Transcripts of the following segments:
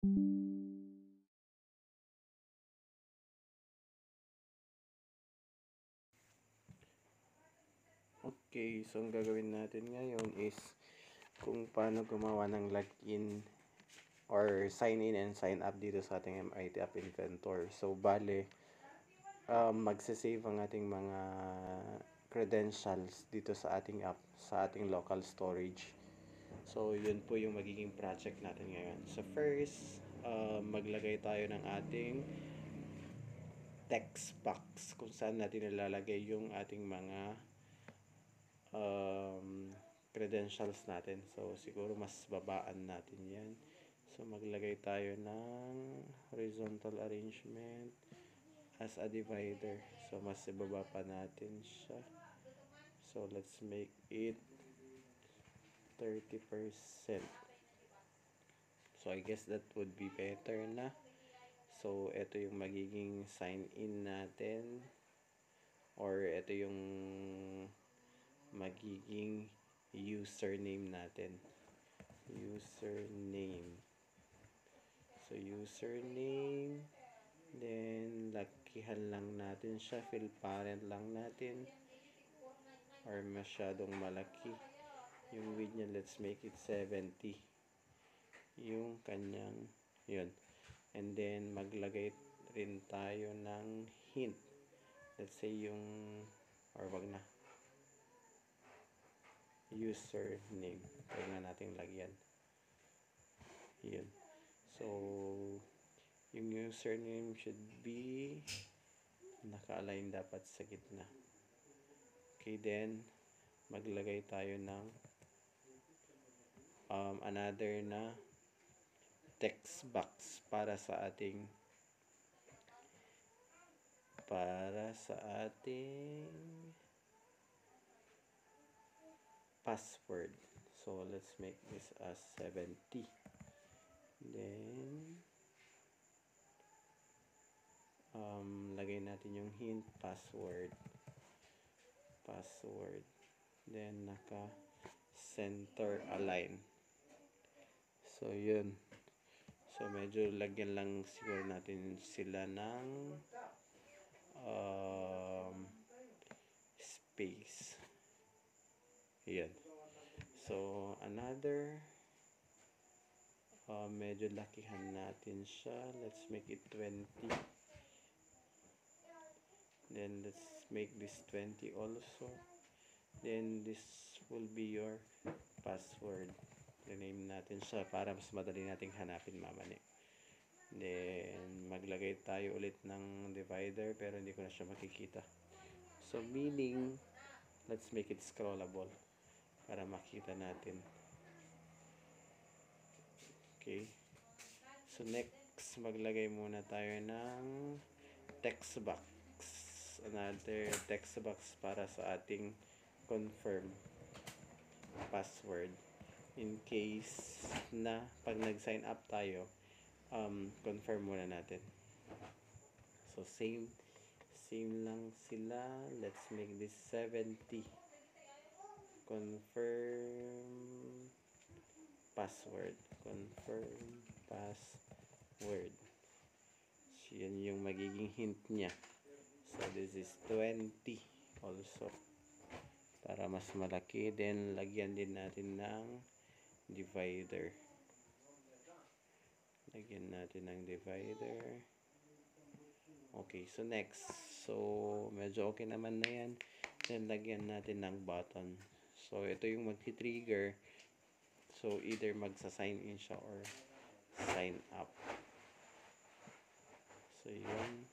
Okay, so ang gagawin natin ngayon is kung paano gumawa ng login or sign in and sign up dito sa ating MIT App Inventor. So, bale, magsisave ang ating mga credentials dito sa ating app, sa ating local storage. So, yun po yung magiging project natin ngayon. So, first, maglagay tayo ng ating text box kung saan natin nilalagay yung ating mga credentials natin. So, siguro mas babaan natin yan. So, maglagay tayo ng horizontal arrangement as a divider. So, mas ibaba pa natin siya. So, let's make it 30%. So, I guess that would be better na. So, ito yung magiging sign in natin. Or ito yung magiging username natin. Username. So, username. Then, lakihan lang natin siya. Fill parent lang natin. Or masyadong malaki. Yung width niya, let's make it 70. Yung kanyang, yun. And then, maglagay rin tayo ng hint. Let's say yung, or wag na. Username. Kaya nga natin lagyan. Yun. So, yung username should be naka-align dapat sa gitna. Okay, then maglagay tayo ng another na text box para sa ating password. So, let's make this as 70. Then, lagay natin yung hint, password. Then, naka-center align. So, yun. So, medyo lagyan lang siguro natin sila ng space. Yan. So, another medyo lakihan natin siya. Let's make it 20. Then, let's make this 20 also. Then, this will be your password. Rename natin siya para mas madali nating hanapin mamani. Then, maglagay tayo ulit ng divider pero hindi ko na siya makikita. So, meaning, let's make it scrollable para makita natin. Okay. So, next, maglagay muna tayo ng text box. Another text box para sa ating confirm password. In case na pag nag-sign up tayo, confirm muna natin. So, same lang sila. Let's make this 70. Confirm password. So, yan yung magiging hint niya. So, this is 20 also. Para mas malaki. Then, lagyan din natin ng divider. Lagyan natin ng divider. Okay, so next. So, medyo okay naman na yan. Then, lagyan natin ng button. So, ito yung mag-trigger. So, either magsa-sign in siya or sign up. So, yun.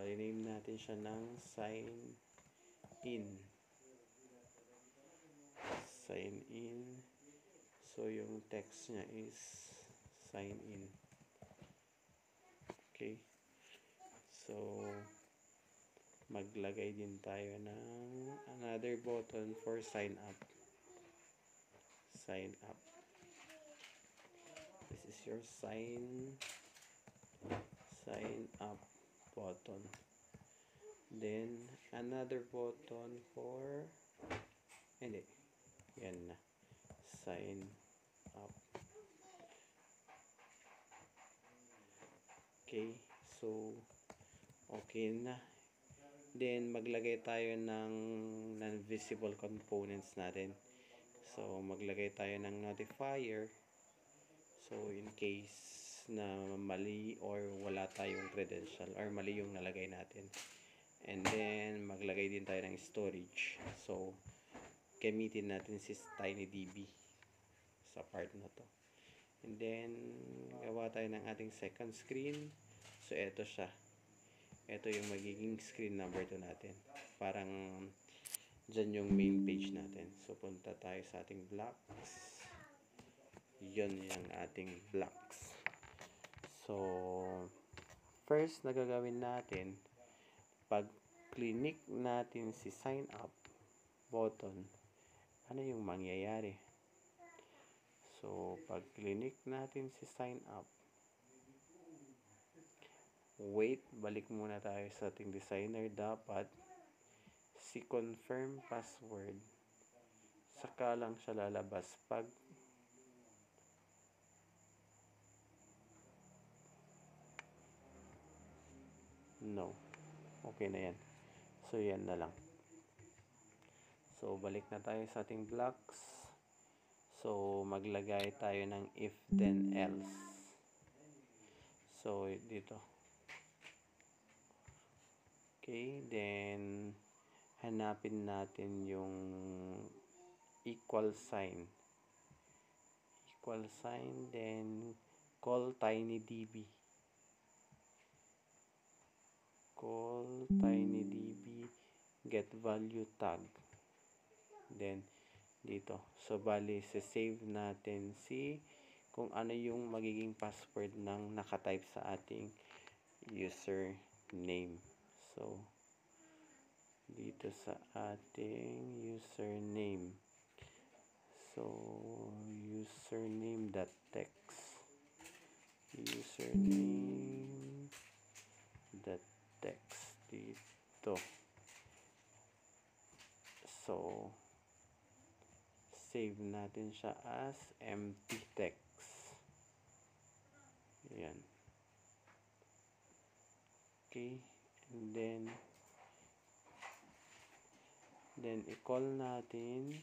Rename natin siya ng sign in. Sign in. So, yung text niya is sign in. Okay. So, maglagay din tayo ng another button for sign up. Sign up. This is your sign up button. Then, another button for hindi. Yan na. Sign up. Okay, so okay na. Then maglagay tayo ng non-visible components natin. So maglagay tayo ng notifier. So in case na mali or wala tayong credential or mali yung nalagay natin. And then maglagay din tayo ng storage. So gamitin natin si TinyDB sa part na to. And then gawa tayo ng ating second screen. So eto siya. Ito yung magiging screen number 2 natin. Parang dyan yung main page natin. So punta tayo sa ating blocks. Yun yung ating blocks. So first na gagawin natin, pag click natin si sign up button, ano yung mangyayari? So pag click natin si sign up, wait, balik muna tayo sa ating designer. Dapat si confirm password, saka lang siya lalabas pag no. Okay na yan. So yan na lang. So balik na tayo sa ating blocks. So maglagay tayo ng if then else. So dito. Okay, then hanapin natin yung equal sign. Equal sign, then call TinyDB. Call TinyDB get value tag. Then dito. So bali save natin kung ano yung magiging password ng nakatype sa ating username. So dito sa ating username. So username.text. Username.text dito. So save natin siya as empty text. Ayan. Okay. And then i-call natin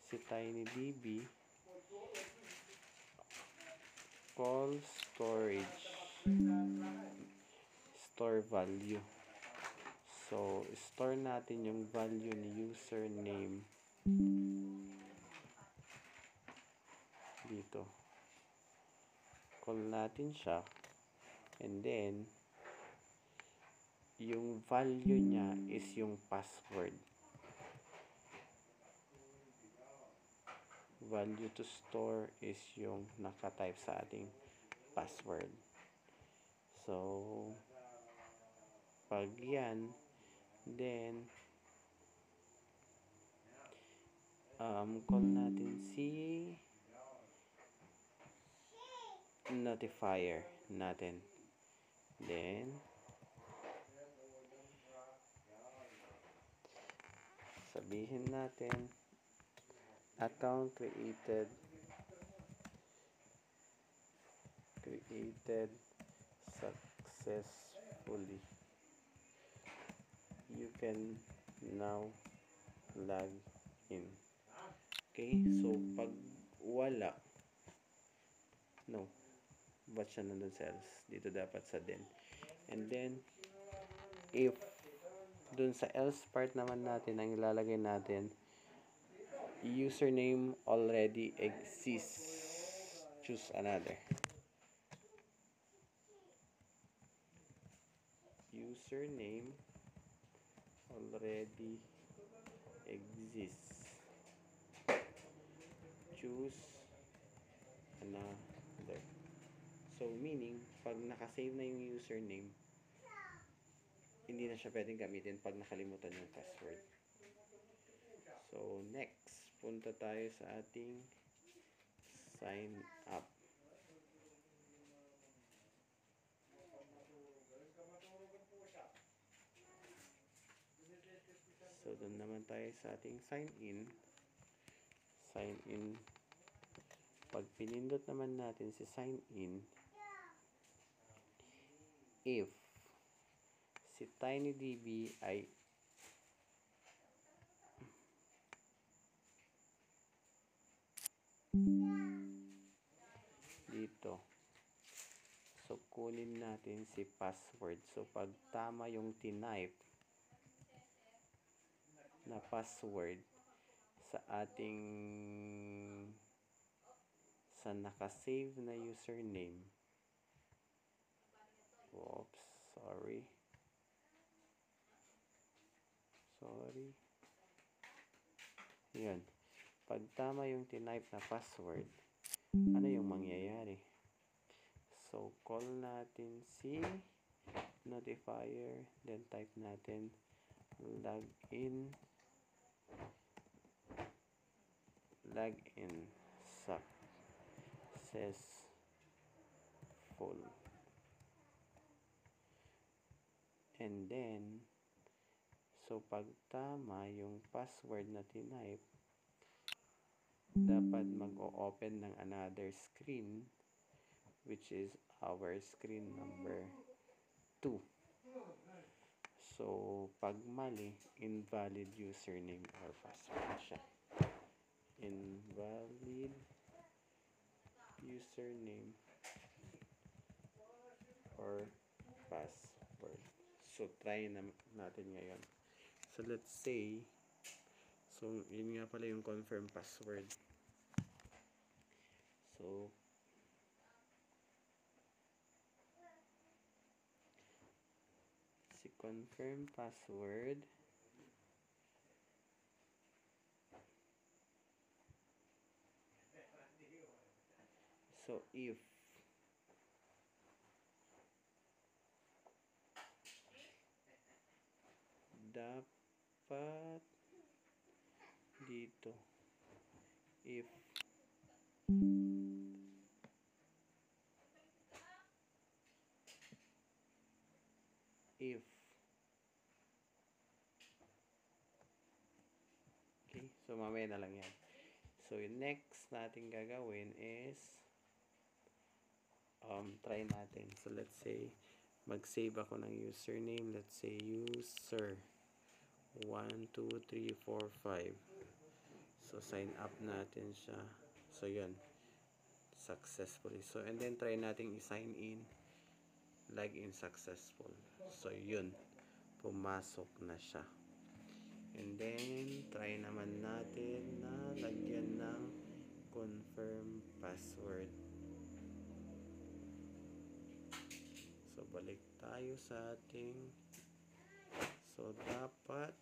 si TinyDB call storage store value. So store natin yung value ni username dito. Call natin siya, and then yung value niya is yung password. Value to store is yung nakatype sa ating password. So pag yan, then call natin si notifier natin. Then sabihin natin account created successfully. You can now log in. Okay, so pag wala, no, ba't siya nandun sa else? Dito dapat sa then. And then if dun sa else part naman natin ang ilalagay natin, username already exists, choose another. Username already exists, choose another. So meaning pag nakasave na yung username, hindi na siya pwedeng gamitin pag nakalimutan yung password. So next, punta tayo sa ating sign up. So doon naman tayo sa ating sign in. Sign in. Pag pinindot naman natin si sign in, if si TinyDB ay dito. So, kunin natin si password. So, pag tama yung tinype na password sa ating sa nakasave na username. Oops, sorry. Yan. Pag tama yung tinype na password, ano yung mangyayari? So, call natin si notifier, then type natin login successful. And then, so pag tama yung password na tinype, dapat mag-o-open ng another screen, which is our screen number 2. So, pag mali, invalid username or password siya. Invalid username or password. So, try natin ngayon. So, let's say, so, yun nga pala yung confirm password. So, si confirm password, so, if dapat dito, if okay, so mamaya na lang yan. So, yung next natin gagawin is try natin. So, let's say mag-save ako ng username. Let's say user 12345. So, sign up natin siya. So, yun. Successfully. So, and then try natin i-sign in. Login successful. So, yun. Pumasok na siya. And then, try naman natin na lagyan ng confirm password. So, balik tayo sa ating. So, dapat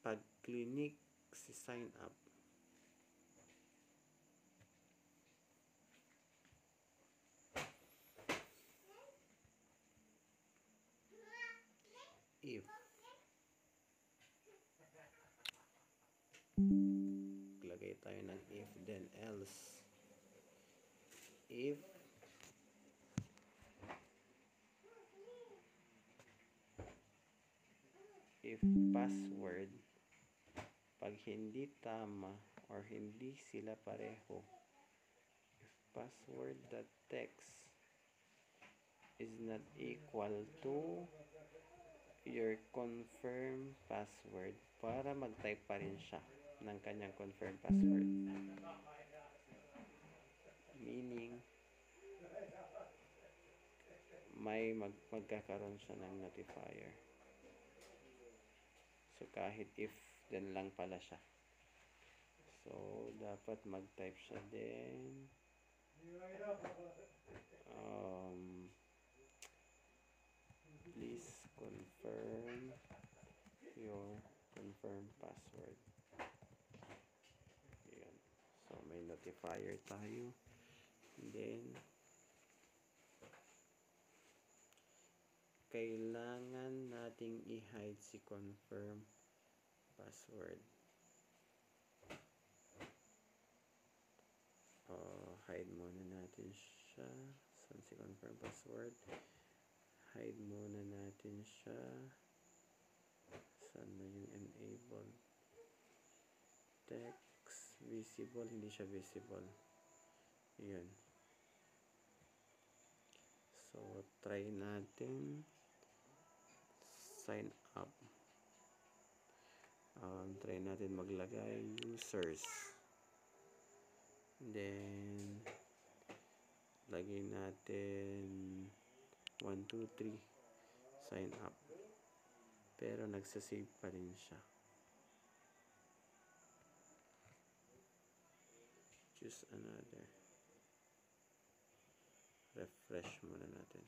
pag clinic si sign up, if lagay tayo ng if then else, if password pag hindi tama or hindi sila pareho, if password.text is not equal to your confirm password, para mag-type pa rin siya ng kanyang confirm password, meaning may magkakaroon siya ng notifier. So, kahit if, then lang pala siya. So, dapat mag-type siya din. Please confirm your confirm password. Ayan. So, may notifier tayo. And then, kailangan nating i-hide si confirm password. Hide muna natin siya. Saan si confirm password? Hide muna natin siya. Saan na yung enable? Text visible, hindi siya visible. Ayan. So, try natin sign up. Try natin maglagay users. Then, lagay natin 1, 2, 3 sign up. Pero nagsasave pa rin siya. Choose another. Refresh muna natin.